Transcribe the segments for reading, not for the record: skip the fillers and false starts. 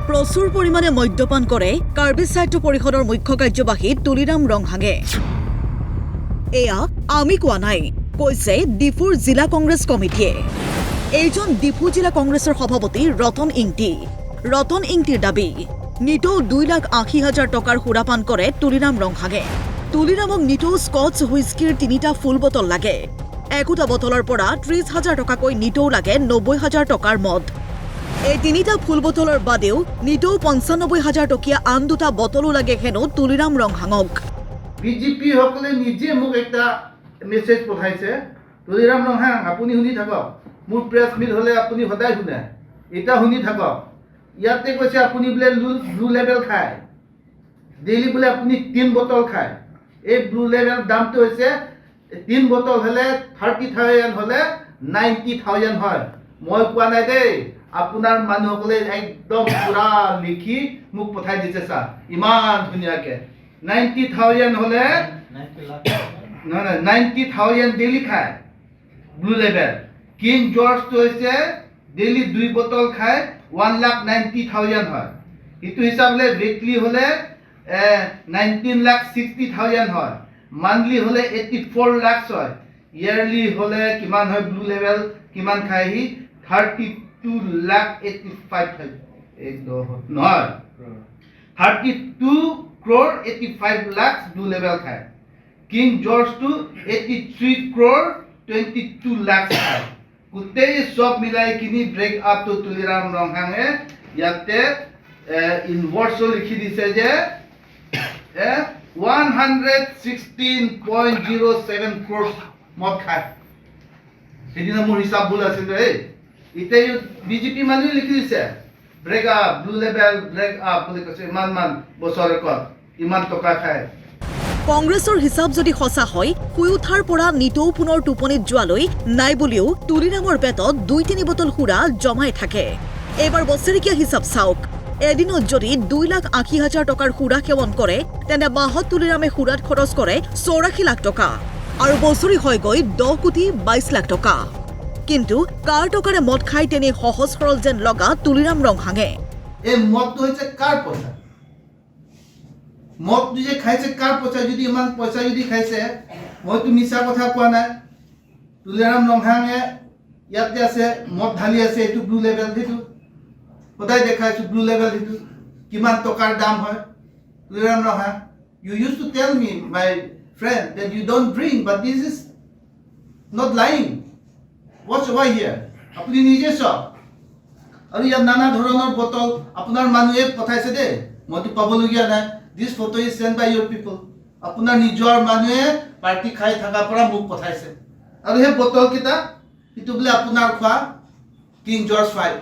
প্ৰচুৰ পৰিমাণে মদ্যপান কৰে কাৰ্বি সাহিত্য পৰিষদৰ মুখ্য কাৰ্যবাহী তুলিৰাম ৰংহাঙে। এয়া আমি কোৱা নাই, কৈছে ডিফুৰ জিলা কংগ্ৰেছ কমিটিয়ে। এইজন ডিফু জিলা কংগ্ৰেছৰ সভাপতি ৰতন ইংতি। ৰতন ইংতিৰ দাবী, নিতৌ 2,80,000 টকাৰ সুৰাপান কৰে তুলিৰাম ৰংহাঙে। তুলিৰামক নিতৌ স্কটছ হুইস্কিৰ 3টা ফুল বটল লাগে। একোটা বটলৰ পৰা 30,000 টকাকৈ নিতৌ লাগে 90,000 টকাৰ মদ। এই 3টা ফুল বটলৰ বাদেও নিতৌ 95,000 টকীয়া আন 2টা বটলো লাগে হেনো তুলিৰাম ৰংহাঙক। বিজেপি সকলে নিজে মোক একটা মেছেজ পঠাইছে, তুলিৰাম ৰংহাং আপুনি শুনি থাকক, মোৰ প্ৰেছ মিট হলে আপুনি সদায় শুনে, এটা শুনি থাকক। ইয়াতে কৈছে আপুনি বোলে ব্লু লেবেল খায়, ডেইলি বোলে আপুনি 3 বটল খায়। এই ব্লু লেবেল দামটো হৈছে 3 বটল হলে 30,000 হলে 90,000 হয়। মই কোৱা নাই দেই, আপোনাৰ মানুহসকলে একদম পুৰা লিখি মোক পঠাই দিছে ছাৰ, ইমান ধুনীয়াকে। 90,000 হলে 90,000 ডেইলি খায় ব্লু লেবেল। কিং জৰ্জটো হৈছে ডেইলি 2 বটল খায় 1,90,000 হয়। এইটো হিচাপলে উইকলি হলে 19,60,000 হয়। মান্থলি হলে 84 লাখ হয়। ইয়াৰলি হলে কিমান হয় ব্লু লেবেল কিমান খায় সি 32,85,000 নহয় 32 crore 85 lakhs ব্লু লেবেল খায়। কিং জৰ্জটো 83 crore 22 lakhs খায়। গোটেই সব মিলাই কিনি ব্ৰেক আপ টু তুলিৰাম ৰংহাঙে ইয়াতে ইনভৰ্স লিখি দিছে যে 116.07 crores মদ খায়। সেদিনা মোৰ হিচাপ ভুল আছিল এই এতিয়া বিজেপি মানুহে লিখি দিছে break up blue label break up বুলি কৈছে। ইমান বছৰত ইমান টকা খায়। কংগ্ৰেছৰ হিচাপ যদি সঁচা হয়, শুই উঠাৰ পৰা নিতৌ পুনৰ টোপনিত যোৱালৈ নাই বুলিও তুলিৰামৰ পেটত 2-3 বটল সুৰা জমাই থাকে। এইবাৰ বছৰেকীয়া হিচাপ চাওক, এদিনত যদি 2,80,000 টকাৰ সুৰা সেৱন কৰে, তেনে মাহত তুলিৰামে সুৰাত খৰচ কৰে 84 লাখ টকা আৰু বছৰি হয়গৈ 10 কোটি 22 লাখ টকা। কিন্তু কাৰ টকাৰে মদ খাই তেনে সহজ সৰল যেন লগা তুলিৰাম ৰংহাঙে। এই মদটো হৈছে কাৰ পইচা? মদ যে খাইছে কাৰ পইচা? যদি ইমান পইচা যদি খাইছে, মইতো মিছা কথা কোৱা নাই। তুলিৰাম ৰংহাঙে ইয়াতে আছে, মদ ঢালি আছে, এইটো ব্লু লেবেল, সেইটো সদায় দেখাইছো ব্লু লেবেল, সেইটো কিমান টকাৰ দাম হয়। Tuliram Ronghang, you used to tell me, my friend, that you don't drink, but this is not lying. What's over here? আপুনি নিজে চাওক। আৰু ইয়াত নানা ধৰণৰ বটল আপোনাৰ মানুহে পঠাইছে দেই, মইতো পাবলগীয়া নাই। This photo is sent by your people. আপোনাৰ নিজৰ মানুহে পাৰ্টি খাই থকা পৰা মোক পঠাইছে। আৰু সেই বটল কেইটা সেইটো বোলে আপোনাৰ খোৱা কিং জৰ্জ 5,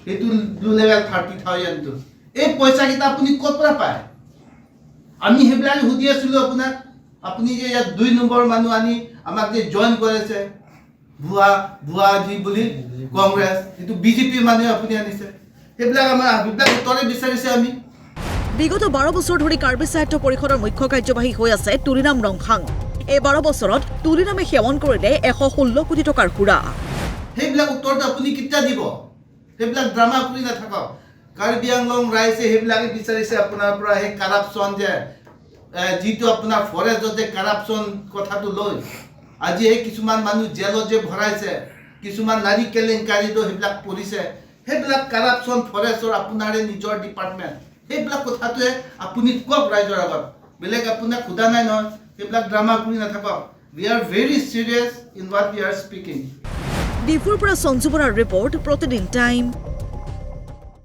সেইটো ব্লু লেবেল 30,000। এই পইচা কেইটা আপুনি ক'ৰ পৰা পায়? আমি সেইবিলাক সুধি আছিলো আপোনাক। আপুনি যে ইয়াত 2 নম্বৰ মানুহ আনি আমাক যে জইন কৰাইছে ভুৱা যি বুলি কংগ্ৰেছ, সেইটো বিজেপি মানুহে আপুনি আনিছে, সেইবিলাক আমাৰ উত্তৰে বিচাৰিছে আমি। বিগত 12 বছৰ ধৰি কাৰ্বি সাহিত্য পৰিষদৰ মুখ্য কাৰ্যবাহী হৈ আছে তুলিৰাম ৰংহাং। এই 12 বছৰত তুলিৰামে সেৱন কৰিলে 116 কোটি টকাৰ সুৰা। সেইবিলাক উত্তৰটো আপুনি কেতিয়া দিব? সেইবিলাক ড্ৰামা কৰি নাথাকক। কাৰ্বি আংলং ৰাইজে সেইবিলাকে বিচাৰিছে আপোনাৰ পৰা, সেই কাৰাপশ্যন যে যিটো আপোনাৰ ফৰেষ্টত যে কাৰাপশ্যন কথাটো লৈ আজি সেই কিছুমান মানুহ জেলত যে ভৰাইছে, কিছুমান নাৰী কেলেংকাৰীতো সেইবিলাক পৰিছে, সেইবিলাক কাৰাপশ্যন ফৰেষ্টৰ আপোনাৰে নিজৰ ডিপাৰ্টমেণ্ট। সেইবিলাক কথাটোৱে আপুনি কওক ৰাইজৰ আগত, বেলেগ আপোনাক সোধা নাই নহয়। সেইবিলাক ড্ৰামা কৰি নাথাকক। We are very serious in what we are speaking. ডিফুৰ পৰা সঞ্জু বৰাৰ ৰিপৰ্ট, প্ৰতিদিন টাইম।